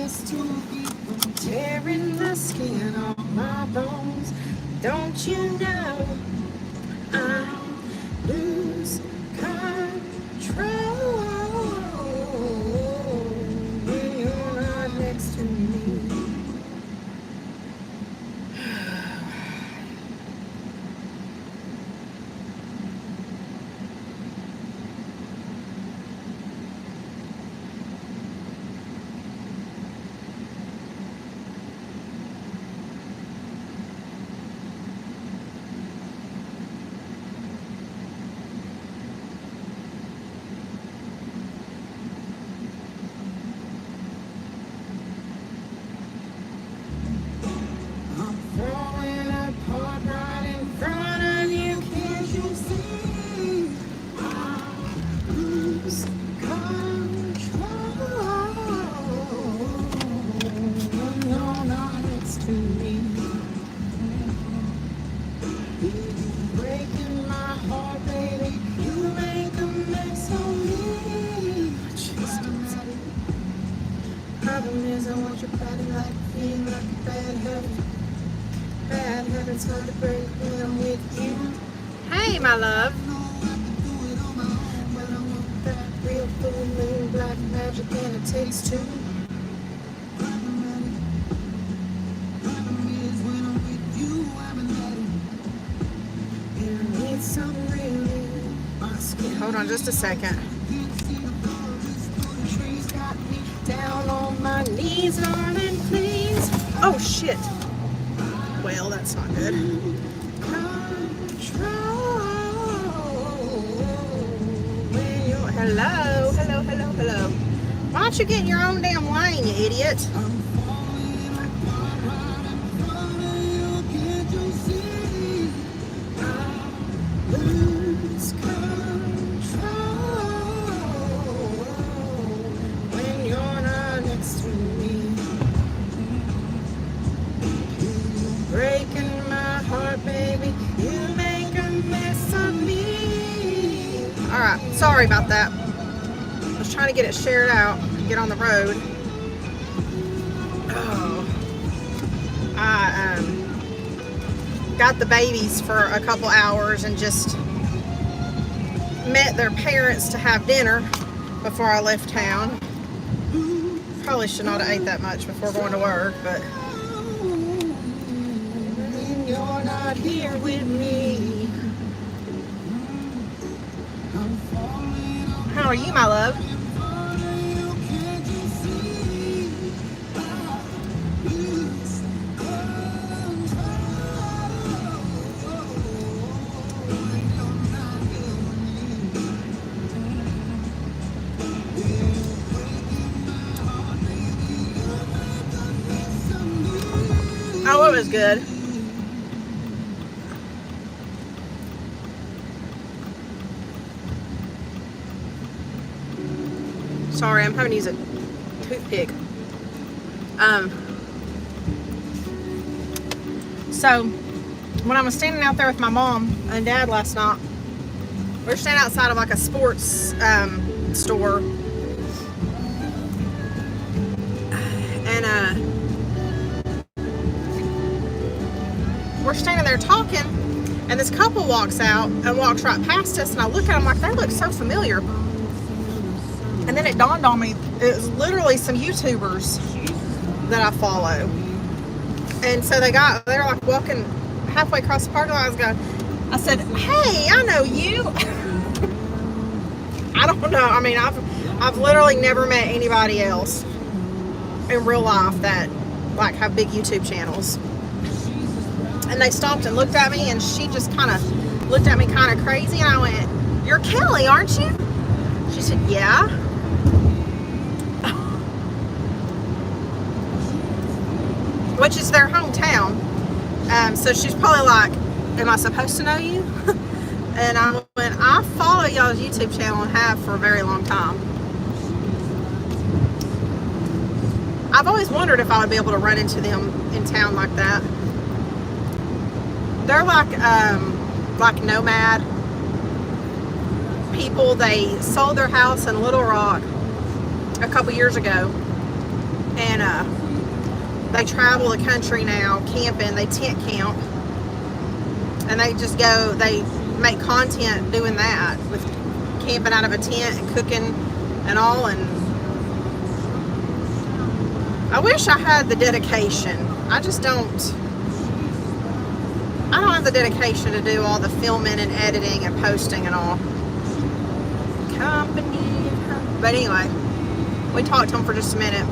best to keep from tearing my skin off my bones. Don't you know I lose control when you're not next to me? Falling apart right in front of you, can't you see? I lose control when you're not next to me. You're breaking my heart, baby. You make a mess of me. Problem is, I want your body like me, like a bad habit. Bad habits hard to break when I'm with you. Hey, my love. But I want that real full moon, black magic, and it takes two. And I need some really musky. Hold on just a second. Trees got me down on my knees, darling, please. Oh, shit. Well, that's not good. Hello, hello, hello, hello. Why don't you get in your own damn lane, you idiot? Lose control when you're not next to me. Breaking my heart, baby. You make a mess of me. Alright, sorry about that. I was trying to get it shared out and get on the road. Oh. I got the babies for a couple hours and just met their parents to have dinner before I left town. Probably should not have ate that much before going to work, but you're not here with me. How are you, my love? Oh, it was good. Sorry, I'm having to use a toothpick. So when I was standing out there with my mom and dad last night, we were standing outside of like a sports store, and we're standing there talking, and this couple walks out and walks right past us, and I look at them like they look so familiar. And then it dawned on me, it was literally some YouTubers that I follow. And so they're like walking halfway across the parking lot. I said, hey, I know you. I don't know. I mean, I've literally never met anybody else in real life that like have big YouTube channels. And they stopped and looked at me, and she just kind of looked at me kind of crazy, and I went, you're Kelly, aren't you? She said, yeah. Which is their hometown. So she's probably like, am I supposed to know you? And I went, I follow y'all's YouTube channel and have for a very long time. I've always wondered if I would be able to run into them in town like that. They're like nomad people. They sold their house in Little Rock a couple years ago, And they travel the country now camping. They tent camp. And they just go, they make content doing that, with camping out of a tent and cooking and all. And I wish I had the dedication. I just don't. I don't have the dedication to do all the filming and editing and posting and all. Company. But anyway, we talked to them for just a minute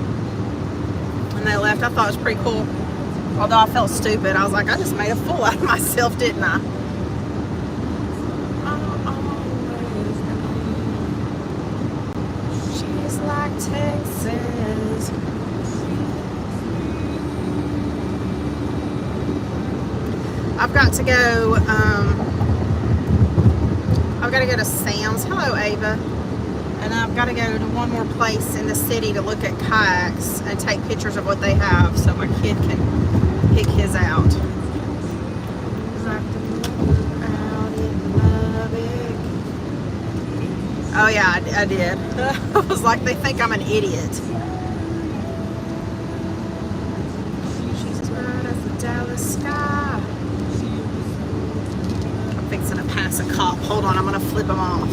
and they left. I thought it was pretty cool. Although I felt stupid. I was like, I just made a fool out of myself, didn't I? She's like Texas. I've got to go, I've got to go to Sam's. Hello, Ava. And I've got to go to one more place in the city to look at kayaks and take pictures of what they have so my kid can pick his out. Oh yeah, I did. I was like, they think I'm an idiot. She's as bright as the Dallas sky. I'm fixing to pass a cop. Hold on, I'm going to flip him off.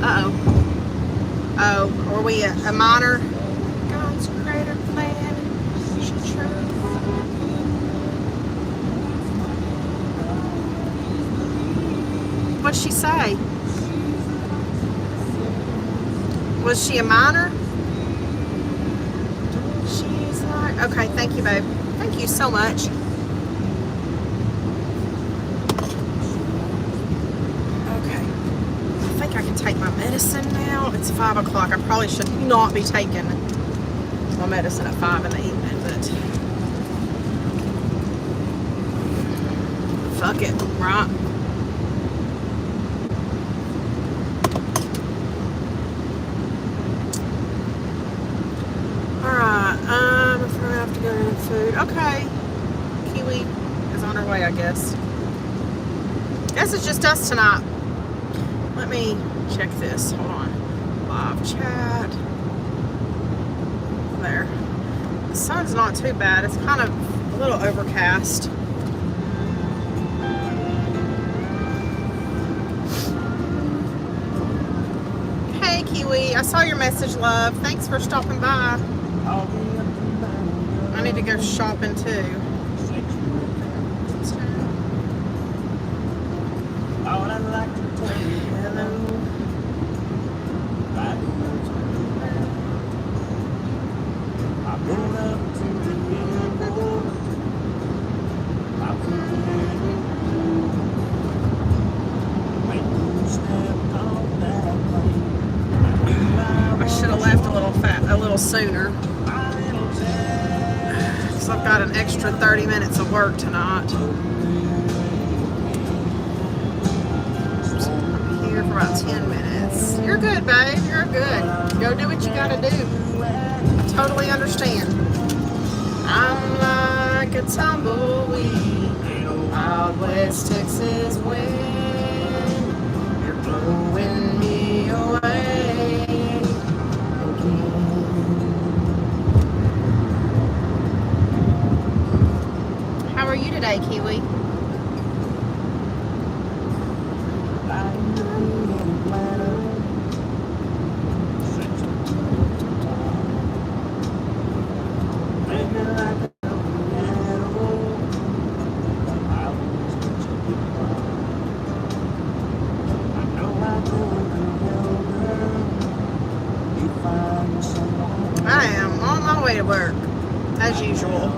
Uh-oh. Oh, are we a minor? God's greater plan is true. What'd she say? Was she a minor? She's like, okay, thank you, babe. Thank you so much. I can take my medicine now. It's 5 o'clock. I probably should not be taking my medicine at 5 in the evening, but fuck it, right? Alright, if I have to go to the food. Okay. Kiwi is on her way, I guess. Guess it's just us tonight. Let me check this. Hold on. Live chat. There. The sun's not too bad. It's kind of a little overcast. Hey, Kiwi. I saw your message, love. Thanks for stopping by. I need to go shopping, too. Sooner, because I've got an extra 30 minutes of work tonight. I'm here for about 10 minutes. You're good, babe. You're good. Go do what you gotta do. Totally understand. I'm like a tumbleweed, Wild West Texas wind. You're blowing me away. How are you today, Kiwi? I am on my way to work, as usual.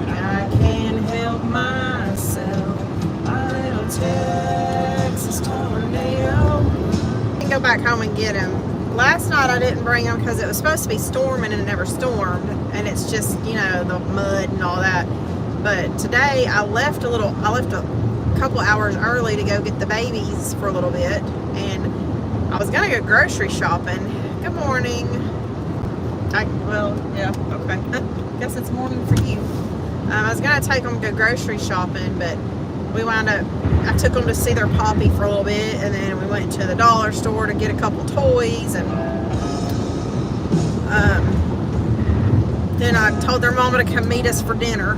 I can't help myself, my little Texas tornado. I can go back home and get him. Last night I didn't bring him because it was supposed to be storming and it never stormed. And it's just, you know, the mud and all that. But today I left a couple hours early to go get the babies for a little bit. And I was going to go grocery shopping. Good morning. Well, yeah, okay. Guess it's morning for you. I was going to take them to go grocery shopping, but we wound up, I took them to see their poppy for a little bit, and then we went to the dollar store to get a couple toys, and then I told their mama to come meet us for dinner.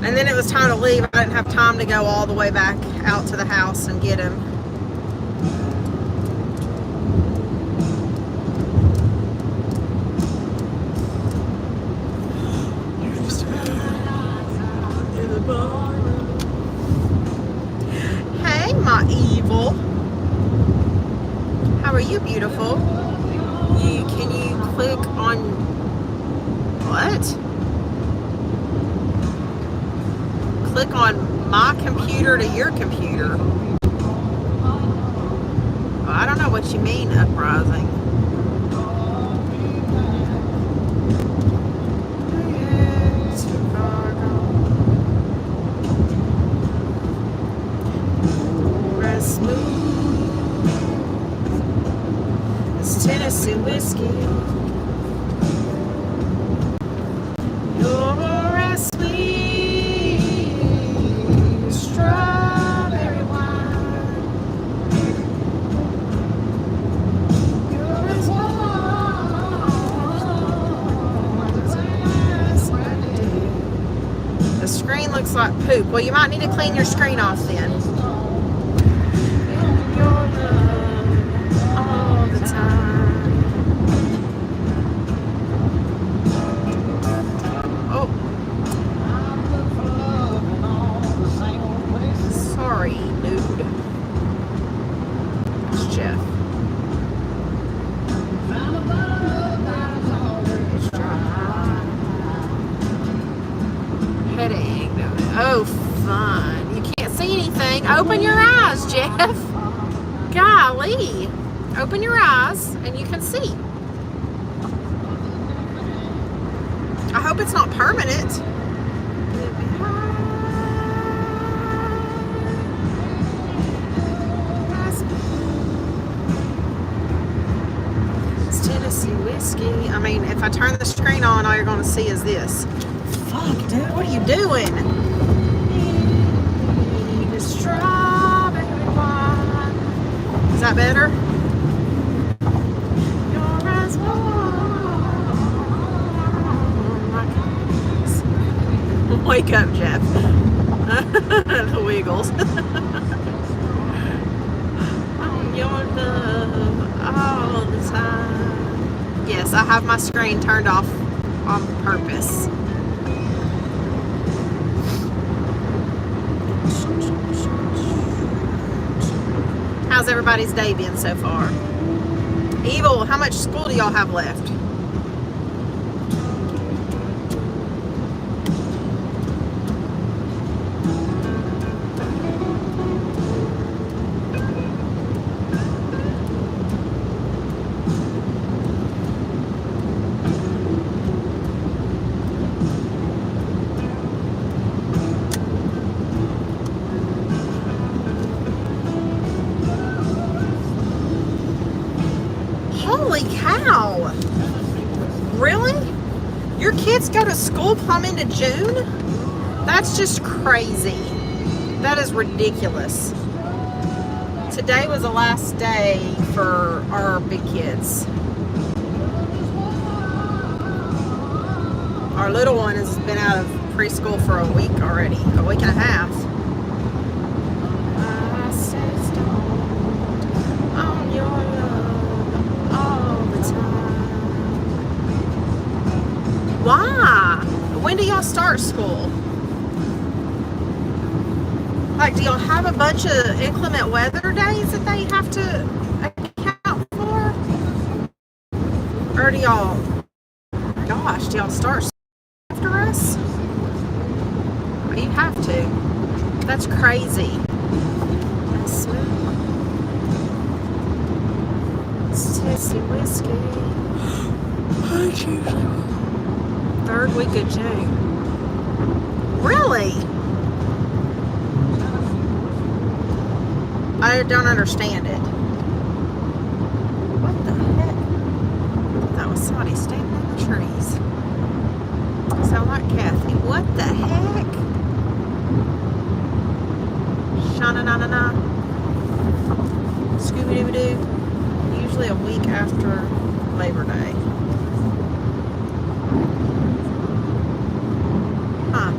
And then it was time to leave. I didn't have time to go all the way back out to the house and get him. Hey, my evil. How are you, beautiful? Can you click on what? Click on my computer to your computer. Well, I don't know what you mean, Uprising. It's Tennessee whiskey. Looks like poop. Well, you might need to clean your screen off then. All the time. Oh. Sorry, dude. It's Jeff. Headache. Oh, fun. You can't see anything. Open your eyes, Jeff. Golly. Open your eyes and you can see. I hope it's not permanent. It's Tennessee whiskey. I mean, if I turn the screen on, all you're going to see is this. Fuck, dude. What are you doing? Strawberry wine. Is that better? Your eyes warm. Wake up, Jeff. The Wiggles. Your love all the time. Yes, I have my screen turned off on purpose. How's everybody's day been so far? Evil, how much school do y'all have left? Holy cow! Really? Your kids go to school plumb into June? That's just crazy. That is ridiculous. Today was the last day for our big kids. Our little one has been out of preschool for a week already, a week and a half. Why? When do y'all start school? Like, do y'all have a bunch of inclement weather days that they have to account for? Or do y'all, gosh, do y'all start after us? You have to. That's crazy. It's Tennessee whiskey. Third week of June. Really? I don't understand it. What the heck? That was somebody standing in the trees. Sound like Kathy. What the heck? Sha-na-na-na-na. Scooby-Dooby-Doo. Usually a week after Labor Day. Huh.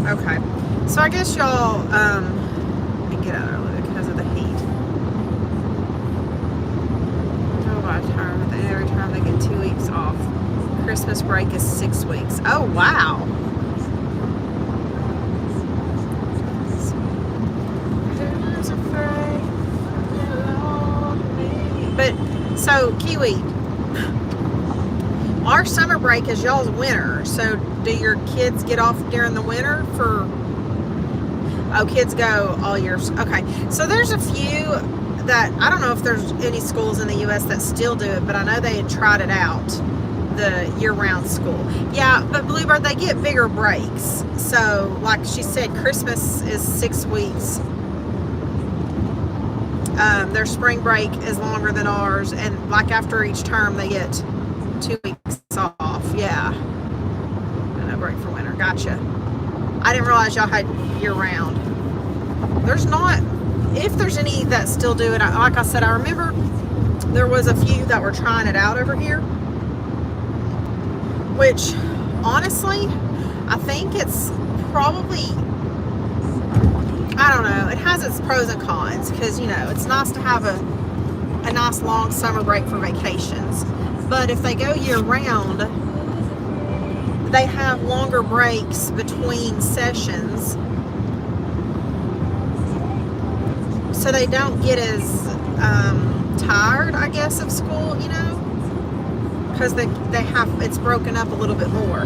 Okay, so I guess y'all get out early because of the heat. Every time they get 2 weeks off. Christmas break is 6 weeks. Oh wow! But so Kiwi, our summer break is y'all's winter. So do your kids get off during the winter for? Oh, kids go all year. Okay, so there's a few that I don't know if there's any schools in the U.S. that still do it, but I know they had tried it out, the year-round school. Yeah, but Bluebird, they get bigger breaks. So, like she said, Christmas is 6 weeks. Their spring break is longer than ours, and like after each term, they get 2 weeks off. Yeah, and a break for winter. Gotcha. I didn't realize y'all had year-round. There's not. If there's any that still do it, like I said, I remember there was a few that were trying it out over here, which honestly, I think it's probably, I don't know, it has its pros and cons because, you know, it's nice to have a nice long summer break for vacations. But if they go year round, they have longer breaks between sessions. So they don't get as tired, I guess, of school, you know, because they have, it's broken up a little bit more.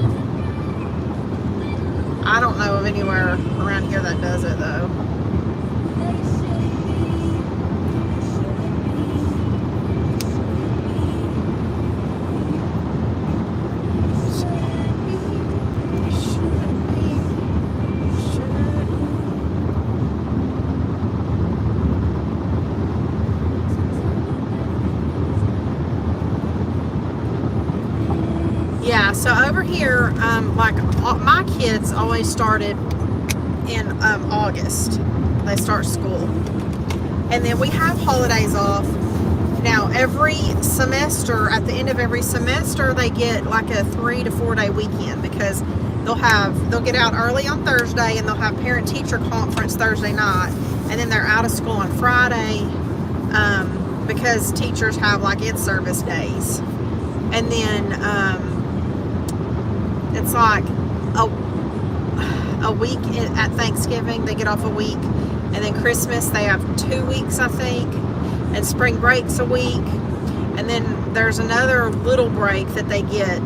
I don't know of anywhere around here that does it though. Yeah, so over here, like my kids always started in August. They start school. And then we have holidays off. Now, every semester, at the end of every semester, they get like a 3 to 4 day weekend because they'll get out early on Thursday and they'll have parent-teacher conference Thursday night. And then they're out of school on Friday because teachers have like in-service days. And then it's like a week at Thanksgiving, they get off a week, and then Christmas they have 2 weeks, I think, and spring break's a week, and then there's another little break that they get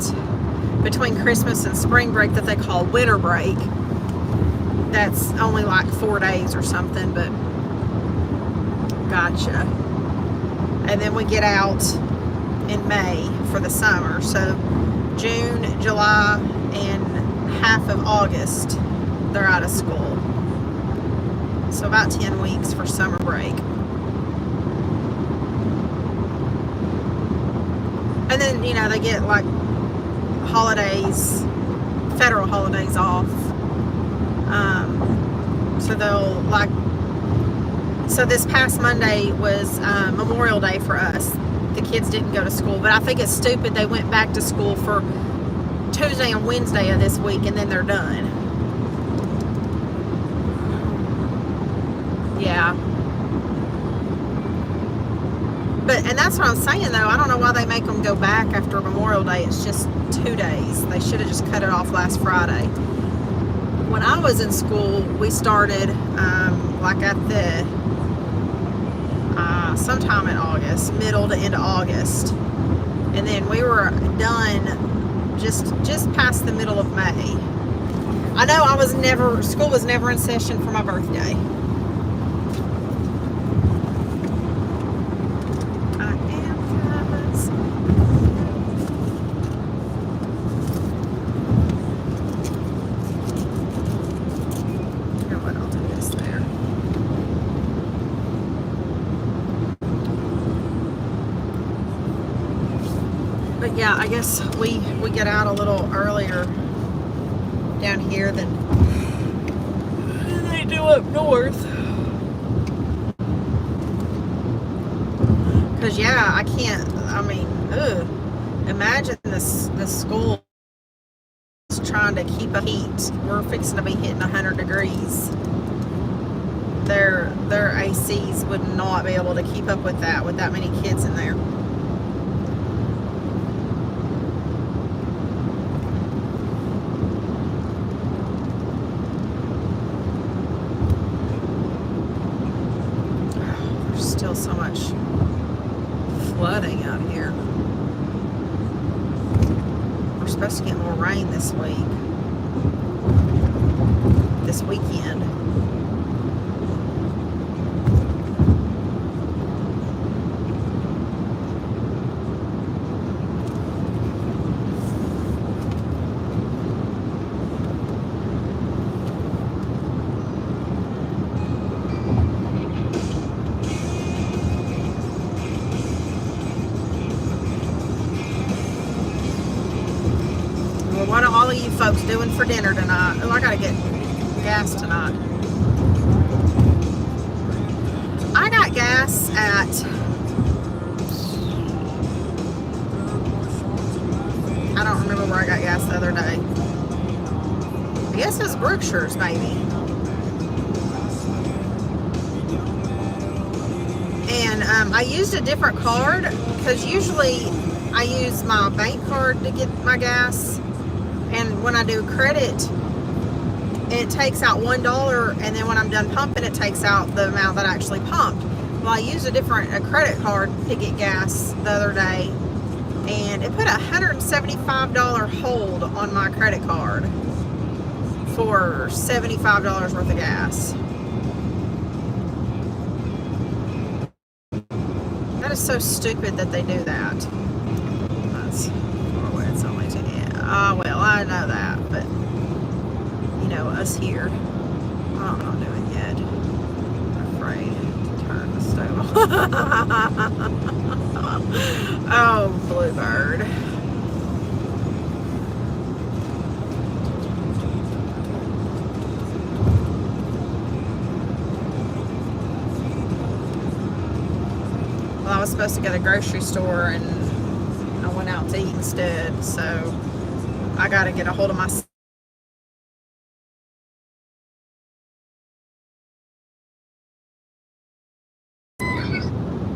between Christmas and spring break that they call winter break. That's only like 4 days or something, but gotcha. And then we get out in May for the summer, so June, July, and half of August, they're out of school. So about 10 weeks for summer break. And then, you know, they get like holidays, federal holidays off. So they'll like, so this past Monday was Memorial Day for us. The kids didn't go to school, but I think it's stupid they went back to school for Tuesday and Wednesday of this week and then they're done. Yeah. But, and that's what I'm saying though, I don't know why they make them go back after Memorial Day. It's just 2 days. They should have just cut it off last Friday. When I was in school, we started like at the sometime in August, middle to end of August, and then we were done just past the middle of May. I know school was never in session for my birthday. But yeah, I guess we get out a little earlier down here than they do up north. Because yeah, I can't, I mean, imagine this school trying to keep up heat. We're fixing to be hitting 100 degrees. Their ACs would not be able to keep up with that many kids in there. There's still so much flooding out here. We're supposed to get more rain this weekend. What are all of you folks doing for dinner tonight? Oh, I gotta get gas tonight. I got gas at I don't remember where I got gas the other day. I guess it was Brookshire's, maybe. And I used a different card because usually I use my bank card to get my gas. And when I do credit, it takes out $1, and then when I'm done pumping, it takes out the amount that I actually pumped. Well, I used a credit card to get gas the other day, and it put a $175 hold on my credit card for $75 worth of gas. That is so stupid that they do that. That's what it's only to. Well, I know that, but you know, us here, I don't know what I'm doing yet. I'm afraid to turn the stove on. Oh, Bluebird. Well, I was supposed to go to the grocery store and I went out to eat instead, so I gotta get a hold of my.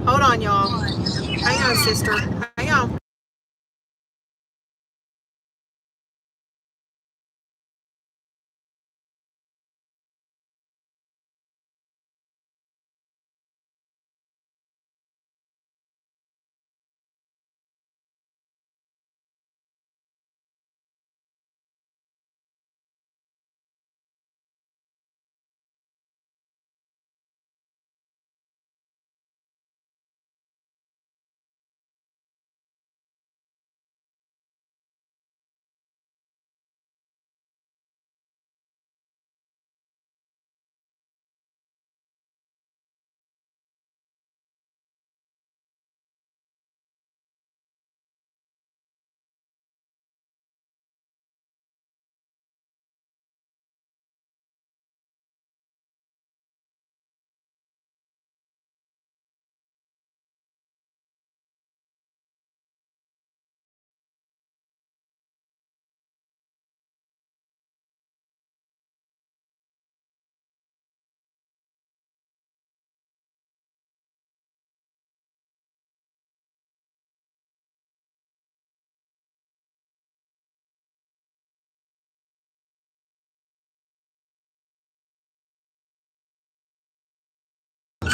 Hold on, y'all. Hang on, sister. Hang on.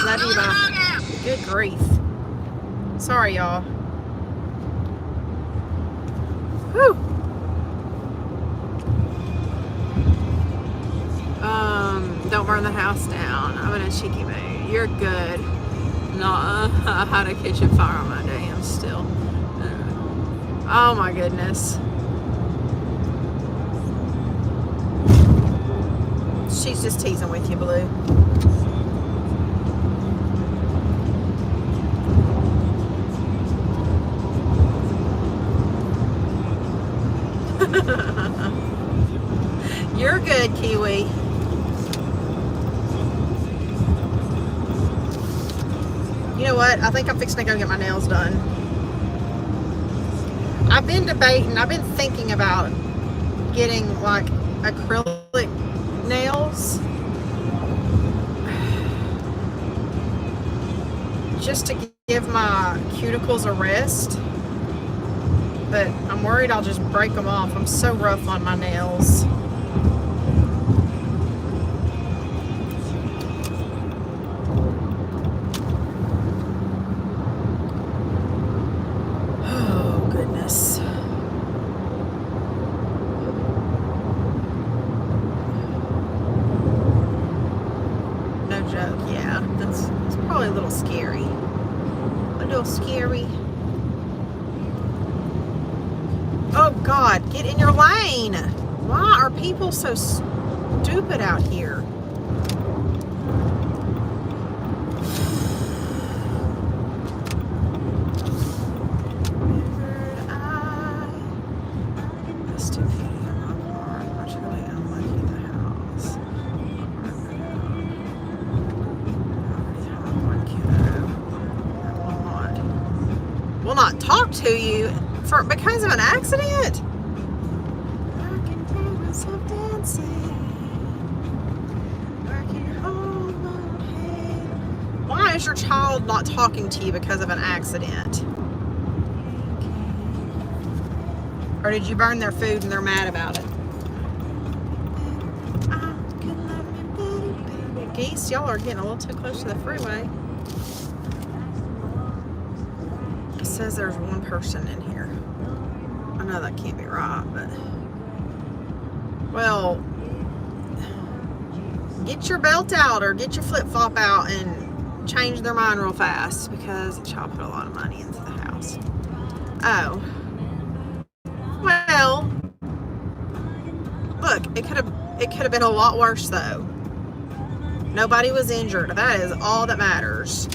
Love you, bye. Good grief. Sorry, y'all. Whew. Don't burn the house down. I'm in a cheeky mood. You're good. Nah, I had a kitchen fire on my day. I'm still. Oh my goodness. She's just teasing with you, Blue. good, Kiwi. You know what? I think I'm fixing to go get my nails done. I've been debating, I've been thinking about getting like acrylic nails just to give my cuticles a rest. But I'm worried I'll just break them off. I'm so rough on my nails. Oh, goodness. No joke, yeah. That's probably a little scary. A little scary. Oh God, get in your lane. Why are people so stupid out here? Will not talk to you because of an accident. Why is your child not talking to you because of an accident? Or did you burn their food and they're mad about it? Geese, y'all are getting a little too close to the freeway. It says there's one person in here. I know that can't be right, but well, get your belt out or get your flip-flop out and change their mind real fast, because the child put a lot of money into the house. Oh, well, look, it could have been a lot worse though. Nobody was injured. That is all that matters.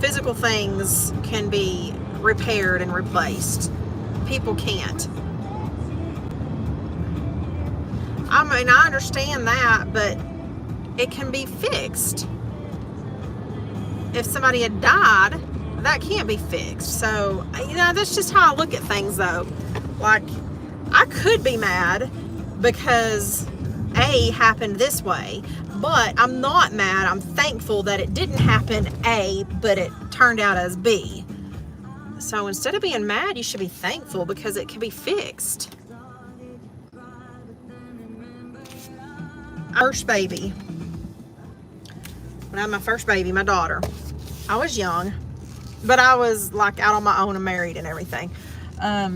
Physical things can be repaired and replaced. People can't. I mean, I understand that, but it can be fixed. If somebody had died, that can't be fixed. So, you know, that's just how I look at things though. Like, I could be mad because A happened this way, but I'm not mad. I'm thankful that it didn't happen A, but it turned out as B. So instead of being mad, you should be thankful because it can be fixed. First baby. When I had my first baby, my daughter, I was young, but I was like out on my own and married and everything. I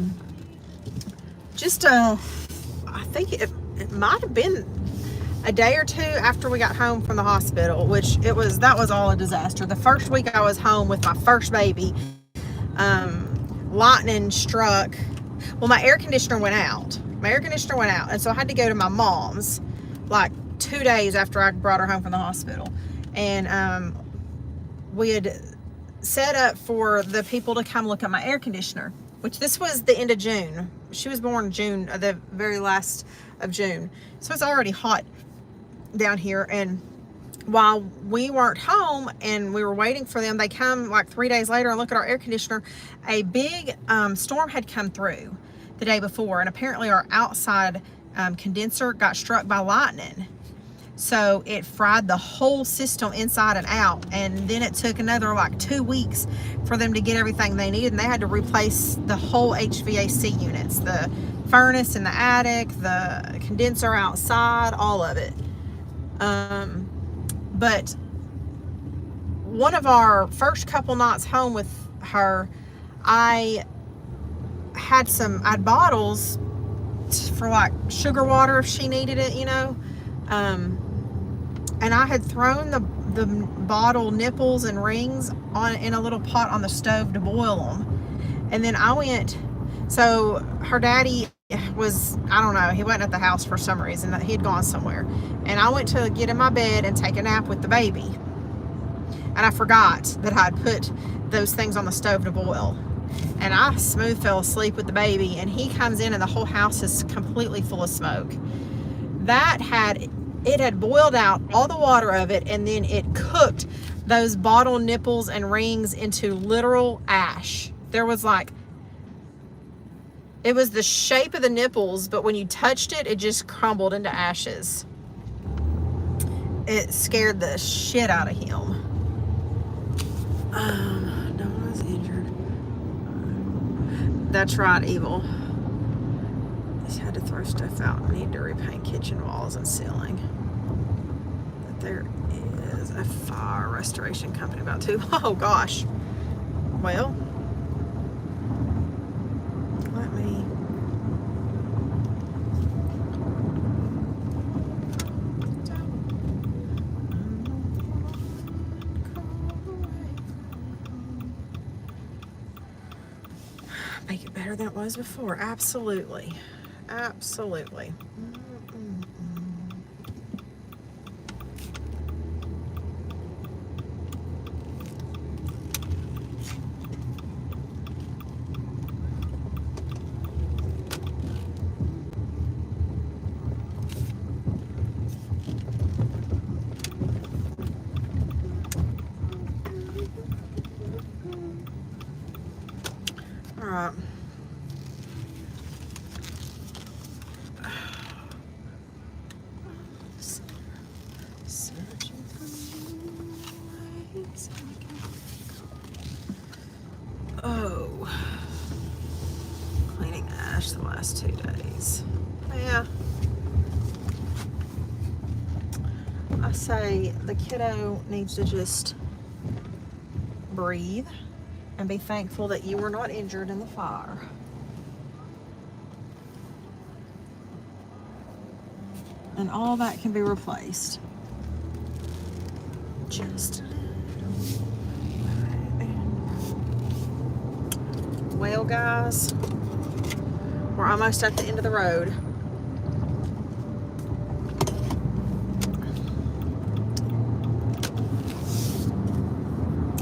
think it might have been a day or two after we got home from the hospital, which that was all a disaster. The first week I was home with my first baby, lightning struck. Well, my air conditioner went out. And so I had to go to my mom's like 2 days after I brought her home from the hospital. And we had set up for the people to come look at my air conditioner, which this was the end of June. She was born June, the very last of June. So it's already hot down here. And while we weren't home and we were waiting for them, they come like 3 days later and look at our air conditioner. A big storm had come through the day before, and apparently our outside condenser got struck by lightning. So it fried the whole system inside and out, and then it took another like 2 weeks for them to get everything they needed, and they had to replace the whole HVAC units, the furnace in the attic, the condenser outside, all of it. But one of our first couple nights home with her, I had bottles for like sugar water if she needed it, you know. And I had thrown the bottle nipples and rings in a little pot on the stove to boil them. And then I went, so her daddy was, I don't know, he wasn't at the house for some reason, he'd gone somewhere. And I went to get in my bed and take a nap with the baby. And I forgot that I'd put those things on the stove to boil. and I smooth fell asleep with the baby, and he comes in and the whole house is completely full of smoke. It had boiled out all the water of it, and then it cooked those bottle nipples and rings into literal ash. There was like, it was the shape of the nipples, but when you touched it, it just crumbled into ashes. It scared the shit out of him. No one was injured. That's right, Evil. Just had to throw stuff out. I need to repaint kitchen walls and ceiling. But there is a fire restoration company about to. Oh gosh. Well, let me. Make it better than it was before. Absolutely. Absolutely. All right. Oh, cleaning ash the last 2 days. Yeah. I say the kiddo needs to just breathe and be thankful that you were not injured in the fire. And all that can be replaced. Just a little. Well, guys, we're almost at the end of the road.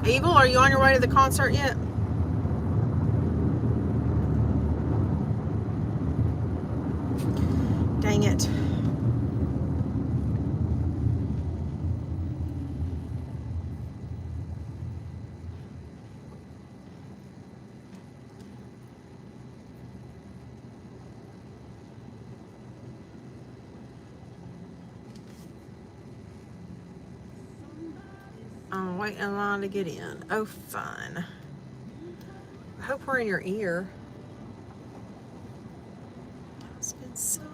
Evil, are you on your way to the concert yet? Dang it. I'm waiting in line to get in. Oh, fun. I hope we're in your ear. It's been so long.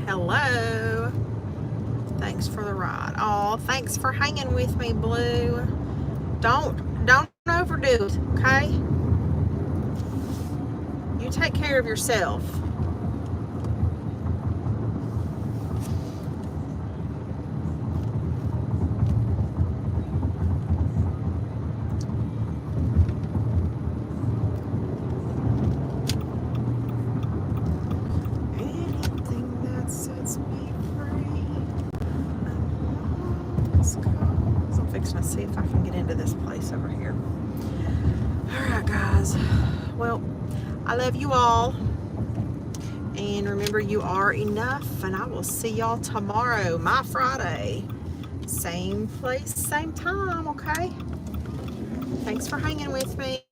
Hello. Thanks for the ride. Oh, thanks for hanging with me, Blue. Don't overdo it, okay? You take care of yourself. Anything that sets me free. Let's go. I'm fixing to see if I can get into this place over here. All right, guys. Well, I love you all, and remember, you are enough, and I will see y'all tomorrow, my Friday, same place, same time, okay? Thanks for hanging with me.